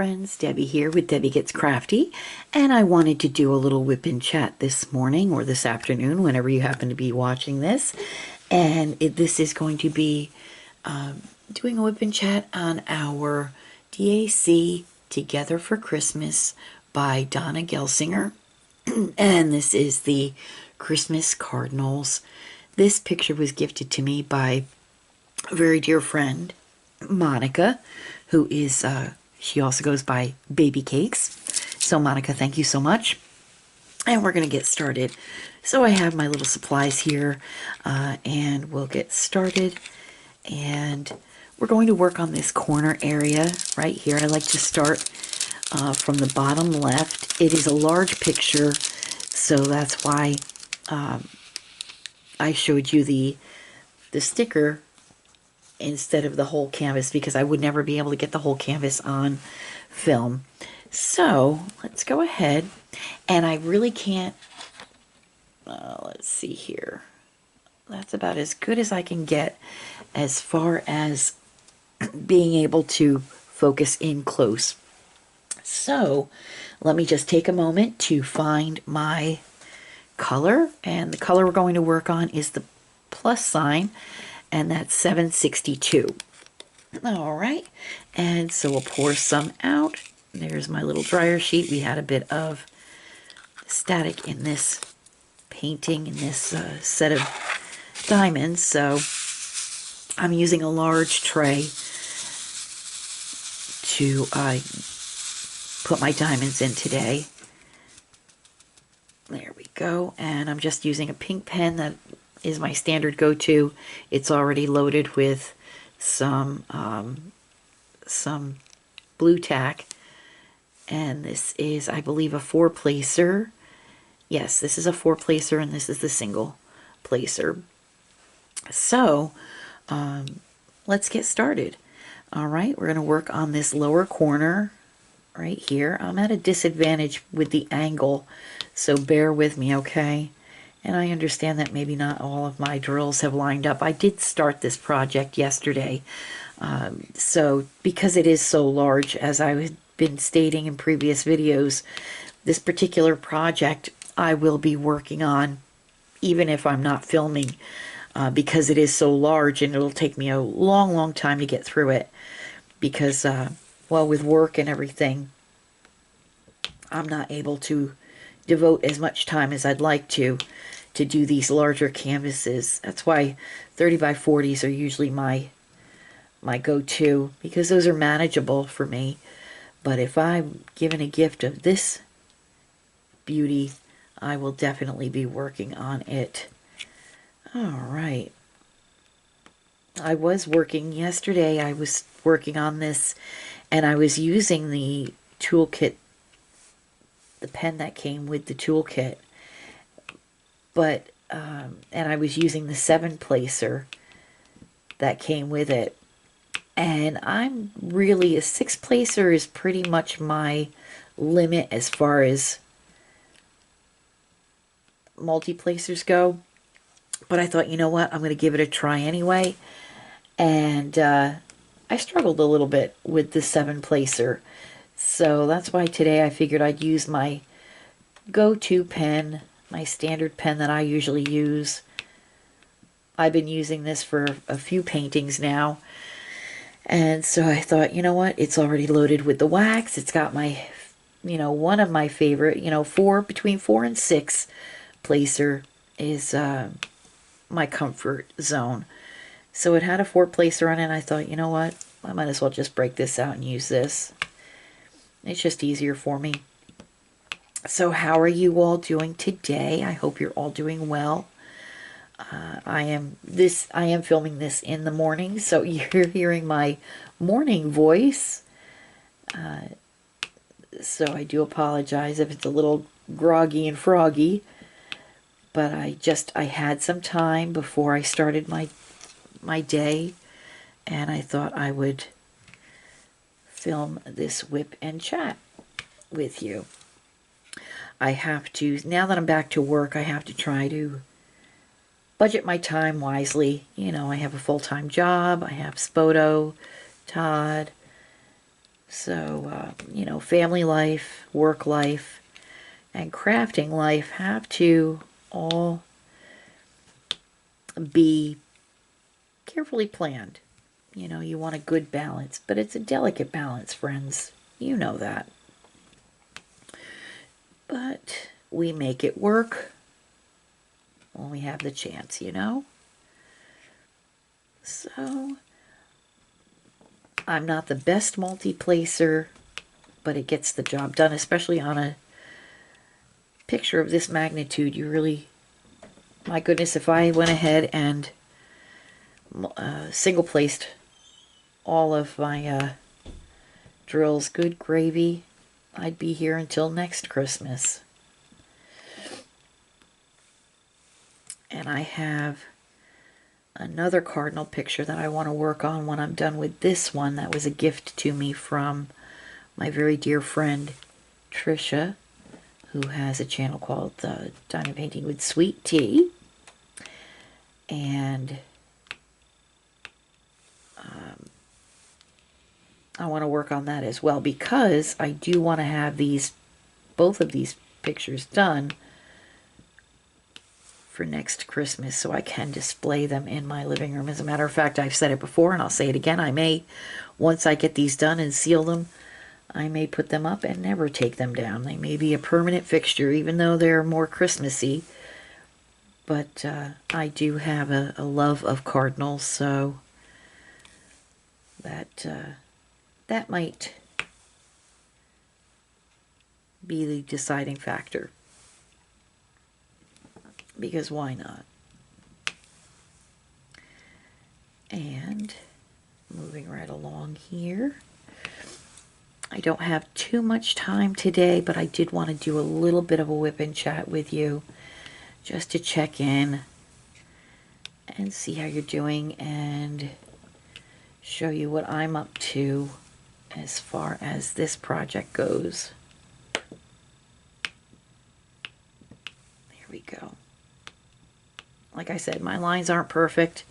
friends, Debbie here with Debbie Gets Crafty, and I wanted to do a little WIP chat this morning or this afternoon, whenever you happen to be watching this. And this is going to be doing a WIP chat on our DAC Together for Christmas by Donna Gelsinger. And this is the Christmas Cardinals. This picture was gifted to me by a very dear friend, Monica, who is, she also goes by Baby Cakes. So Monica, thank you so much. And we're going to get started. So I have my little supplies here, and we'll get started. And we're going to work on this corner area right here. I like to start from the bottom left. It is a large picture, so that's why I showed you the sticker instead of the whole canvas, because I would never be able to get the whole canvas on film. So let's go ahead, and I really can't, let's see here, that's about as good as I can get as far as being able to focus in close. So let me just take a moment to find my color, and the color we're going to work on is the plus sign, and that's 762. All right, and so we'll pour some out. There's my little dryer sheet. We had a bit of static in this painting, in this set of diamonds, so I'm using a large tray to put my diamonds in today. There we go, and I'm just using a pink pen that is my standard go-to. It's already loaded with some blue tack, and this is, I believe, a 4-placer. Yes, this is a 4-placer, and this is the single placer. So let's get started. All right, we're going to work on this lower corner right here. I'm at a disadvantage with the angle, so bear with me, okay? And I understand that maybe not all of my drills have lined up. I did start this project yesterday. So because it is so large, as I've been stating in previous videos, this particular project I will be working on even if I'm not filming, because it is so large, and it'll take me a long time to get through it, because well, with work and everything, I'm not able to devote as much time as I'd like to do these larger canvases. That's why 30 by 40s are usually my go-to, because those are manageable for me. But if I'm given a gift of this beauty, I will definitely be working on it. All right. I was working yesterday, I was working on this, and I was using the toolkit, the pen that came with the toolkit, but and I was using the 7-placer that came with it, and I'm really, a 6-placer is pretty much my limit as far as multi-placers go. But I thought, you know what, I'm going to give it a try anyway, and I struggled a little bit with the 7-placer, so that's why today I figured I'd use my go-to pen, my standard pen that I usually use. I've been using this for a few paintings now, and so I thought, you know what, it's already loaded with the wax. It's got my, you know, one of my favorite, you know, between 4 and 6 placer is my comfort zone. So it had a 4-placer on it, and I thought, you know what, I might as well just break this out and use this. It's just easier for me. So how are you all doing today? I hope you're all doing well. I am filming this in the morning, so you're hearing my morning voice. So I do apologize if it's a little groggy and froggy, but I had some time before I started my day, and I thought I would film this WIP and chat with you. I have to, now that I'm back to work, I have to try to budget my time wisely. You know, I have a full-time job, I have Spoto, Todd, So, you know, family life, work life, and crafting life have to all be carefully planned. You know, you want a good balance, but it's a delicate balance, friends. You know that. But we make it work when we have the chance, you know? So, I'm not the best multi-placer, but it gets the job done, especially on a picture of this magnitude. You really, my goodness, if I went ahead and single placed all of my drills, good gravy, I'd be here until next Christmas. And I have another cardinal picture that I want to work on when I'm done with this one. That was a gift to me from my very dear friend Trisha, who has a channel called Diamond Painting with Sweet Tea. And I want to work on that as well, because I do want to have both of these pictures done for next Christmas so I can display them in my living room. As a matter of fact, I've said it before and I'll say it again. I may, once I get these done and seal them, I may put them up and never take them down. They may be a permanent fixture, even though they're more Christmassy. But I do have a love of cardinals, so that might be the deciding factor. Because why not? And moving right along here. I don't have too much time today, but I did want to do a little bit of a WIP chat with you just to check in and see how you're doing and show you what I'm up to as far as this project goes. There we go. Like I said, my lines aren't perfect,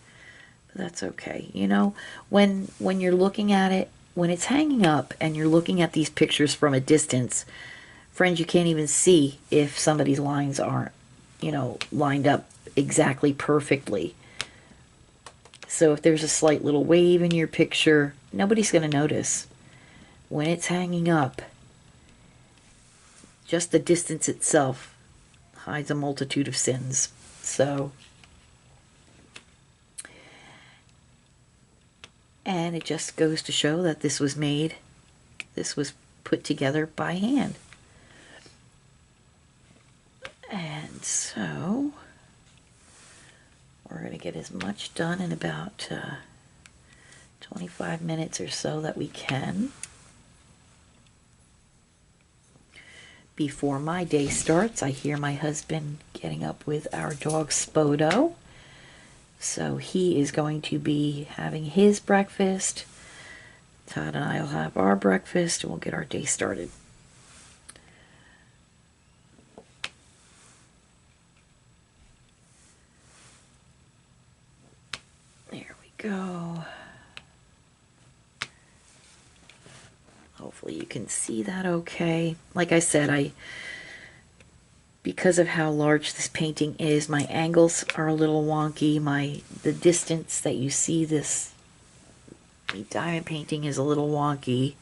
but that's okay. You know, when you're looking at it, when it's hanging up and you're looking at these pictures from a distance, friends, you can't even see if somebody's lines aren't, you know, lined up exactly perfectly. So if there's a slight little wave in your picture, nobody's going to notice. When it's hanging up, just the distance itself hides a multitude of sins. So, and it just goes to show that this was put together by hand. And so, we're going to get as much done in about 25 minutes or so that we can before my day starts. I hear my husband getting up with our dog Spodo. So he is going to be having his breakfast. Todd and I will have our breakfast and we'll get our day started. There we go. Hopefully you can see that okay. Like I said, because of how large this painting is, my angles are a little wonky. The distance that you see the diamond painting is a little wonky.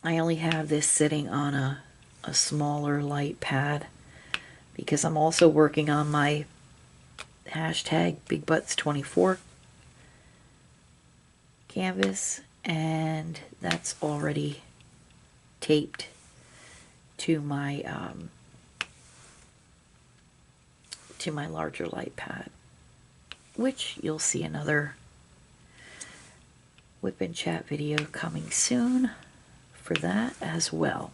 I only have this sitting on a smaller light pad because I'm also working on my hashtag Big Butts 24 canvas, and that's already taped to my larger light pad, which you'll see another WIP Chat video coming soon for that as well.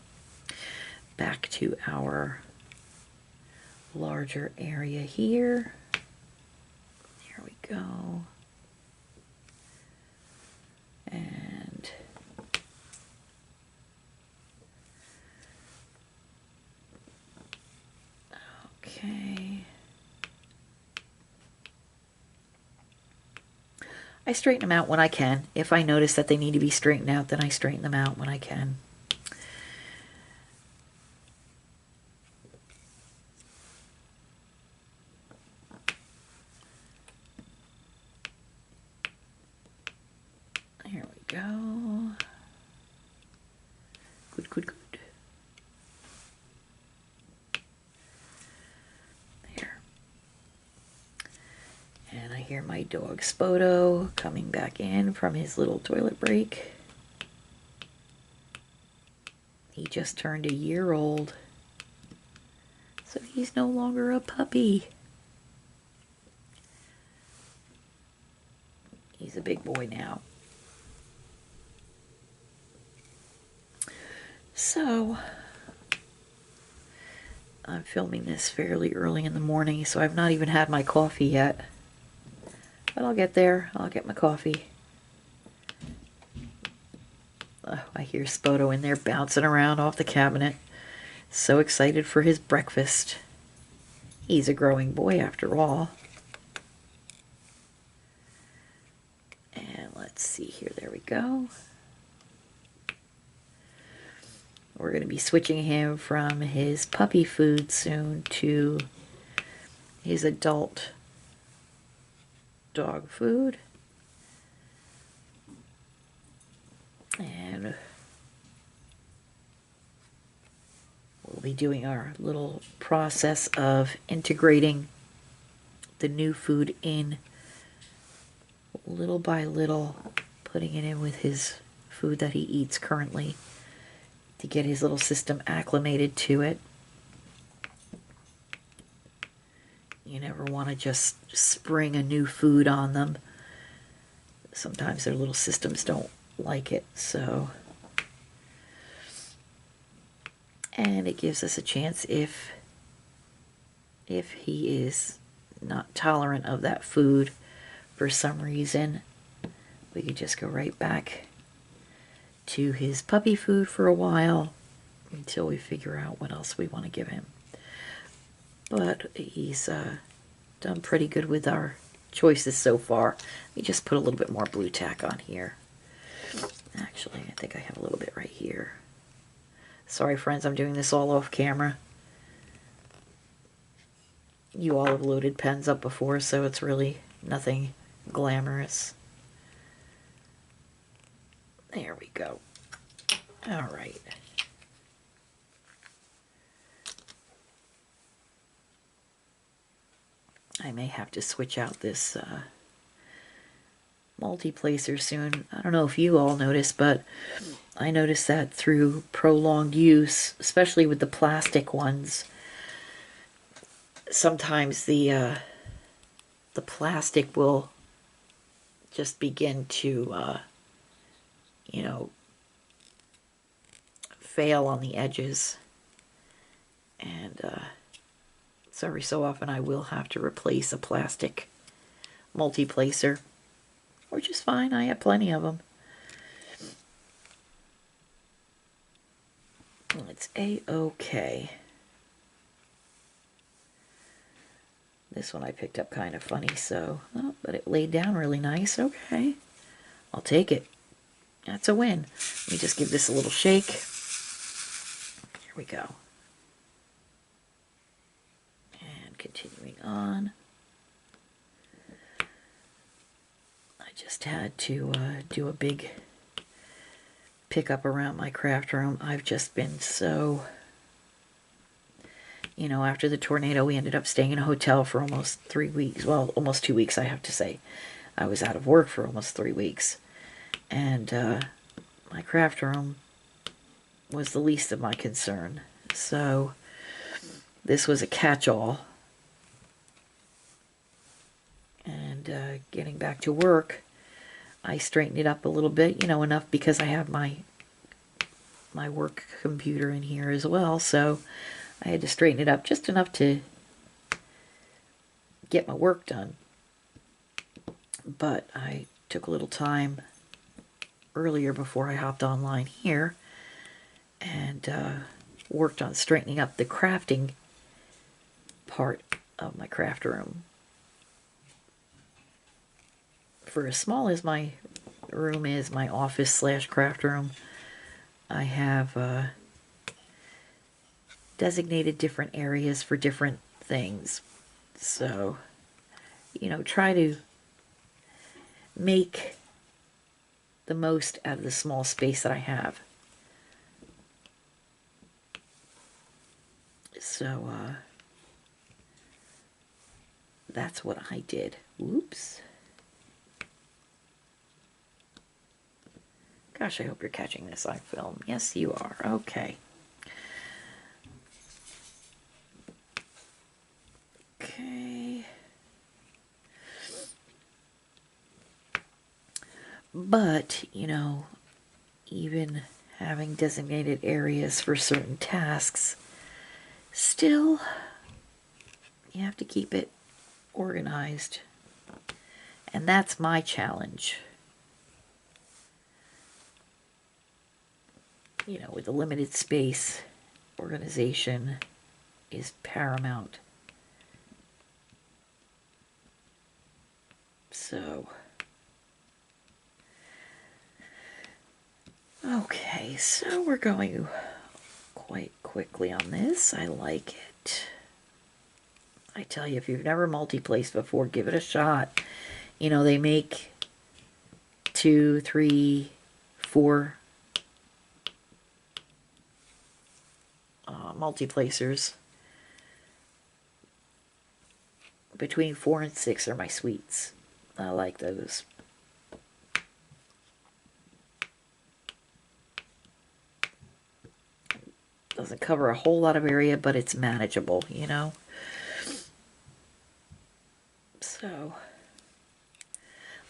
Back to our larger area here. There we go. And okay. I straighten them out when I can. If I notice that they need to be straightened out, then I straighten them out when I can. Here we go. Good, good, good. There. And I hear my dog Spoto coming back in from his little toilet break. He just turned a year old, so he's no longer a puppy. He's a big boy now. So, I'm filming this fairly early in the morning, so I've not even had my coffee yet. But I'll get there. I'll get my coffee. Oh, I hear Spoto in there bouncing around off the cabinet. So excited for his breakfast. He's a growing boy after all. And let's see here. There we go. We're going to be switching him from his puppy food soon to his adult dog food. And we'll be doing our little process of integrating the new food in little by little, putting it in with his food that he eats currently to get his little system acclimated to it. You never want to just spring a new food on them. Sometimes their little systems don't like it, so. And it gives us a chance if he is not tolerant of that food for some reason, we could just go right back to his puppy food for a while until we figure out what else we want to give him. But he's done pretty good with our choices so far. Let me just put a little bit more blue tack on here. Actually, I think I have a little bit right here. Sorry friends, I'm doing this all off camera. You all have loaded pens up before, so it's really nothing glamorous. There we go. All right. I may have to switch out this multi-placer soon. I don't know if you all noticed, but I noticed that through prolonged use, especially with the plastic ones, sometimes the plastic will just begin to you know, fail on the edges, and so every so often I will have to replace a plastic multi-placer, which is fine. I have plenty of them. It's a-okay. This one I picked up kind of funny, so, oh, but it laid down really nice. Okay, I'll take it. That's a win. Let me just give this a little shake. Here we go. And continuing on. I just had to do a big pickup around my craft room. I've just been so... You know, after the tornado, we ended up staying in a hotel for almost 3 weeks. Well, almost 2 weeks, I have to say. I was out of work for almost 3 weeks. And my craft room was the least of my concern. So this was a catch-all. And getting back to work, I straightened it up a little bit, you know, enough because I have my work computer in here as well. So I had to straighten it up just enough to get my work done. But I took a little time earlier before I hopped online here and worked on straightening up the crafting part of my craft room for as small as my room is, my office slash craft room, I have designated different areas for different things. So, you know, try to make the most out of the small space that I have. So, that's what I did. Oops. Gosh, I hope you're catching this on film. Yes, you are. Okay. Okay. But, you know, even having designated areas for certain tasks, still, you have to keep it organized. And that's my challenge. You know, with the limited space, organization is paramount. So, okay, so we're going quite quickly on this. I like it. I tell you, if you've never multi-placed before, give it a shot. You know, they make 2, 3, 4 multi-placers. Between 4 and 6 are my sweets. I like those. Doesn't cover a whole lot of area, but it's manageable, you know? So,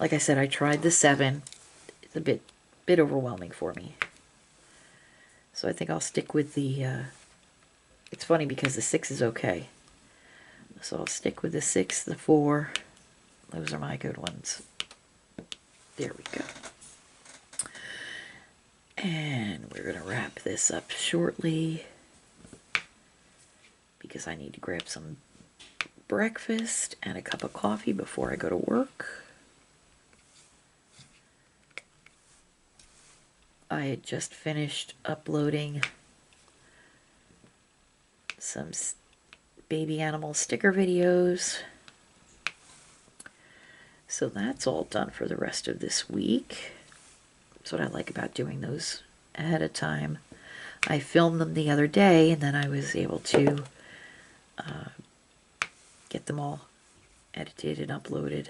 like I said, I tried the 7. It's a bit overwhelming for me. So I think I'll stick with the, it's funny because the 6 is okay. So I'll stick with the 6, the 4. Those are my good ones. There we go. And we're going to wrap this up shortly because I need to grab some breakfast and a cup of coffee before I go to work. I had just finished uploading some baby animal sticker videos. So that's all done for the rest of this week. That's what I like about doing those ahead of time. I filmed them the other day and then I was able to get them all edited and uploaded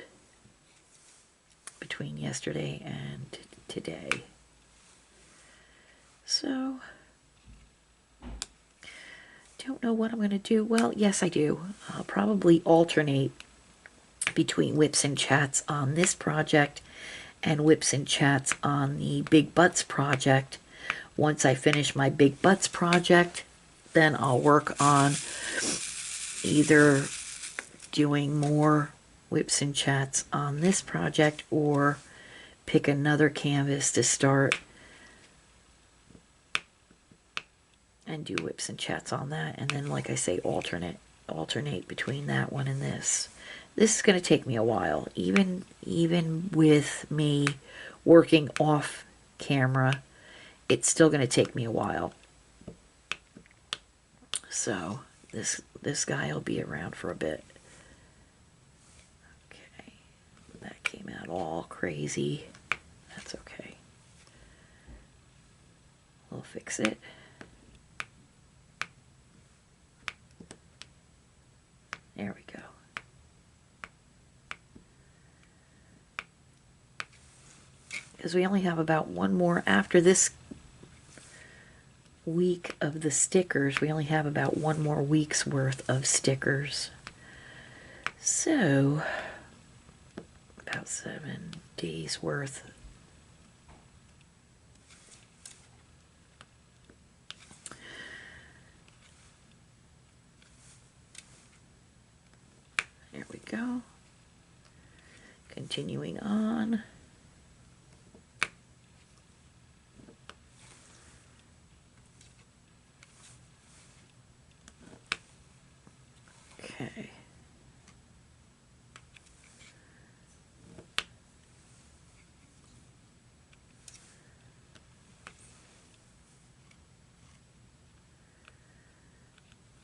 between yesterday and today. So, don't know what I'm going to do. Well, yes, I do. I'll probably alternate between whips and chats on this project and whips and chats on the Big Butts project. Once I finish my Big Butts project, then I'll work on either doing more whips and chats on this project or pick another canvas to start and do whips and chats on that. And then, like I say, alternate between that one and this. This is going to take me a while, even with me working off camera. It's still going to take me a while. So this guy will be around for a bit. Okay, that came out all crazy. That's okay. We'll fix it. There we go. Because we only have about one more after this week of the stickers. We only have about one more week's worth of stickers. So, about 7 days worth. There we go. Continuing on. Okay.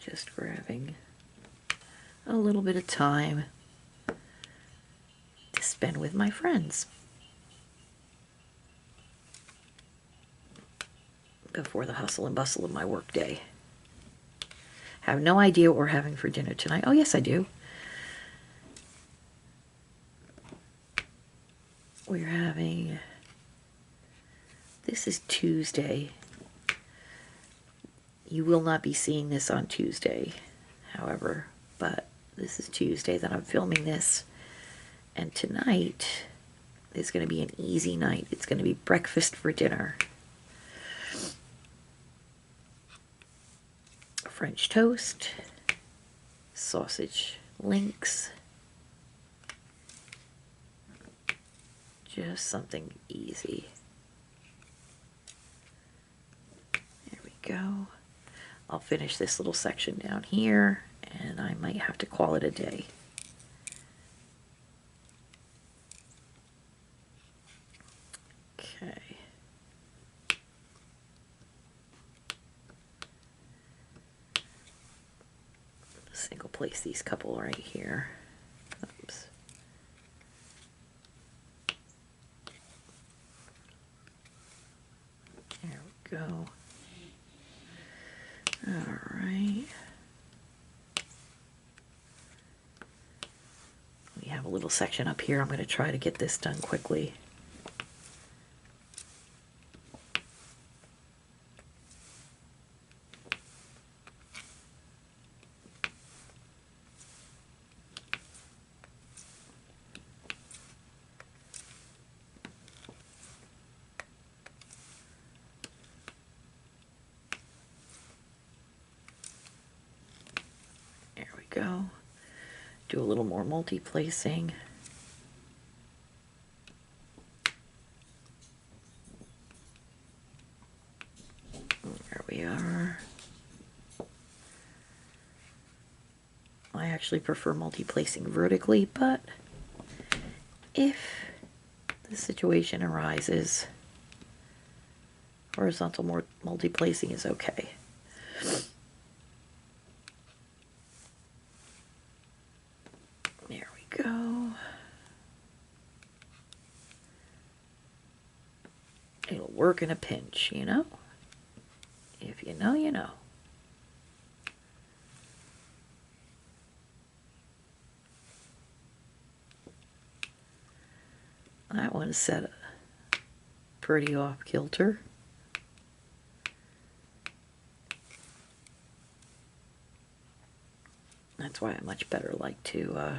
Just grabbing a little bit of time to spend with my friends before the hustle and bustle of my work day. Have no idea what we're having for dinner tonight. Oh, yes, I do. We're having... This is Tuesday. You will not be seeing this on Tuesday, however, but this is Tuesday that I'm filming this. And tonight is going to be an easy night. It's going to be breakfast for dinner. French toast, sausage links, just something easy. There we go. I'll finish this little section down here, and I might have to call it a day. Okay. Single place these couple right here. Oops. There we go. All right. We have a little section up here. I'm going to try to get this done quickly. Go. Do a little more multi-placing. There we are. I actually prefer multi-placing vertically, but if the situation arises, horizontal multi-placing is okay. There we go. It'll work in a pinch, you know? If you know, you know. That one's set pretty off kilter. That's why I much better like to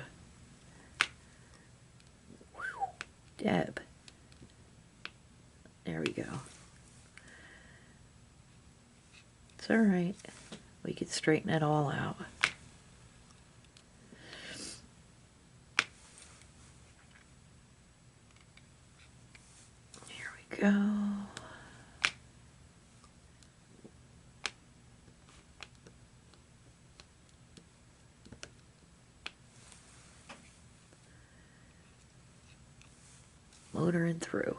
dab. There we go. It's all right. We could straighten it all out. Here we go. Motoring through.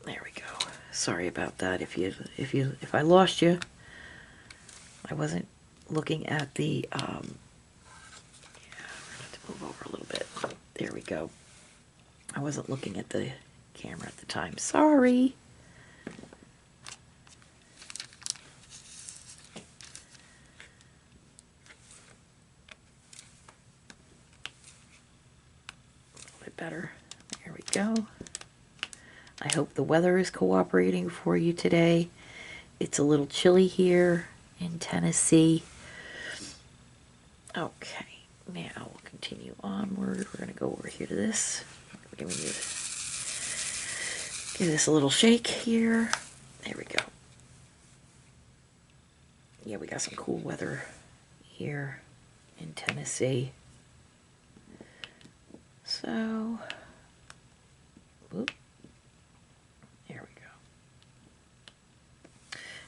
There we go. Sorry about that. If I lost you, I wasn't looking at the yeah, I'm gonna have to move over a little bit. There we go. I wasn't looking at the camera at the time. Sorry. Better. There we go. I hope the weather is cooperating for you today. It's a little chilly here in Tennessee. Okay, now we'll continue onward. We're going to go over here to this. Give this a little shake here. There we go. Yeah, we got some cool weather here in Tennessee. So, whoop, there we go.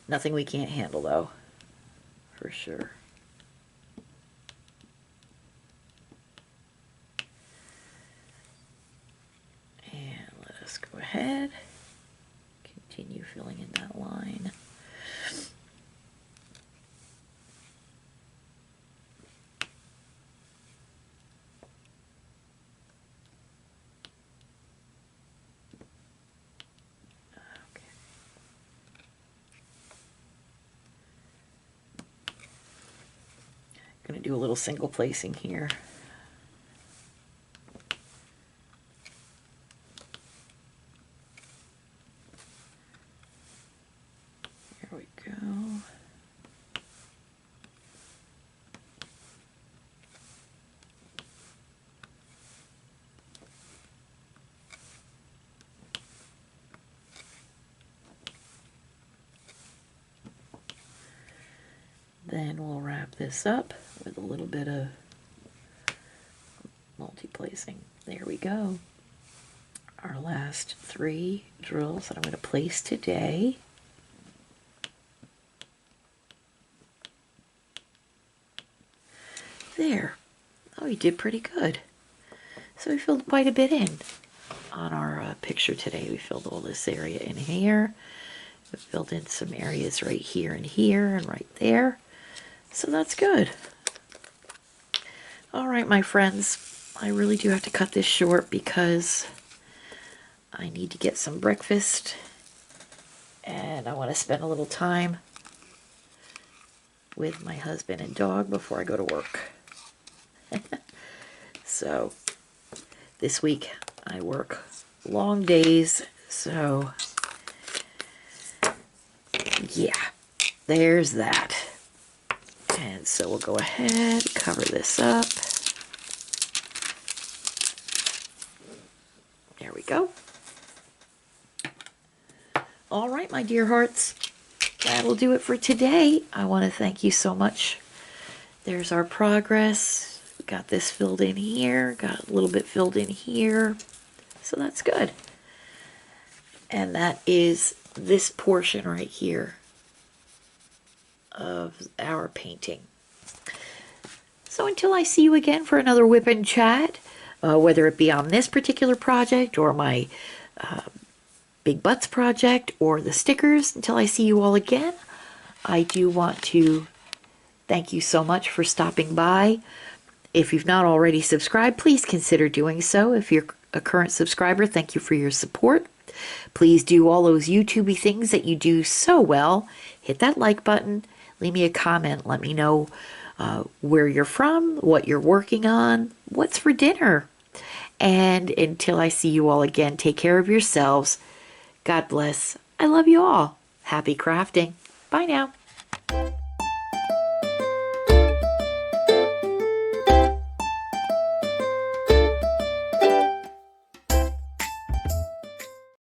Nothing we can't handle though, for sure. just go ahead, continue filling in that line. Going to do a little single placing here. There we go. Then we'll wrap this up with a little bit of multi-placing. There we go. Our last 3 drills that I'm going to place today. There. Oh, you did pretty good. So we filled quite a bit in on our picture today. We filled all this area in here. We filled in some areas right here and right there. So that's good. All right, my friends, I really do have to cut this short because I need to get some breakfast and I want to spend a little time with my husband and dog before I go to work. So this week I work long days, so yeah, there's that. And so we'll go ahead, cover this up. There we go. All right, my dear hearts, that'll do it for today. I want to thank you so much. There's our progress. We got this filled in here, got a little bit filled in here. So that's good. And that is this portion right here of our painting. So until I see you again for another WIP Chat, whether it be on this particular project or my Big Butts project or the stickers, until I see you all again, I do want to thank you so much for stopping by. If you've not already subscribed, please consider doing so. If you're a current subscriber, thank you for your support. Please do all those YouTubey things that you do so well. Hit that like button. Leave me a comment. Let me know where you're from, what you're working on, what's for dinner. And until I see you all again, take care of yourselves. God bless. I love you all. Happy crafting. Bye now.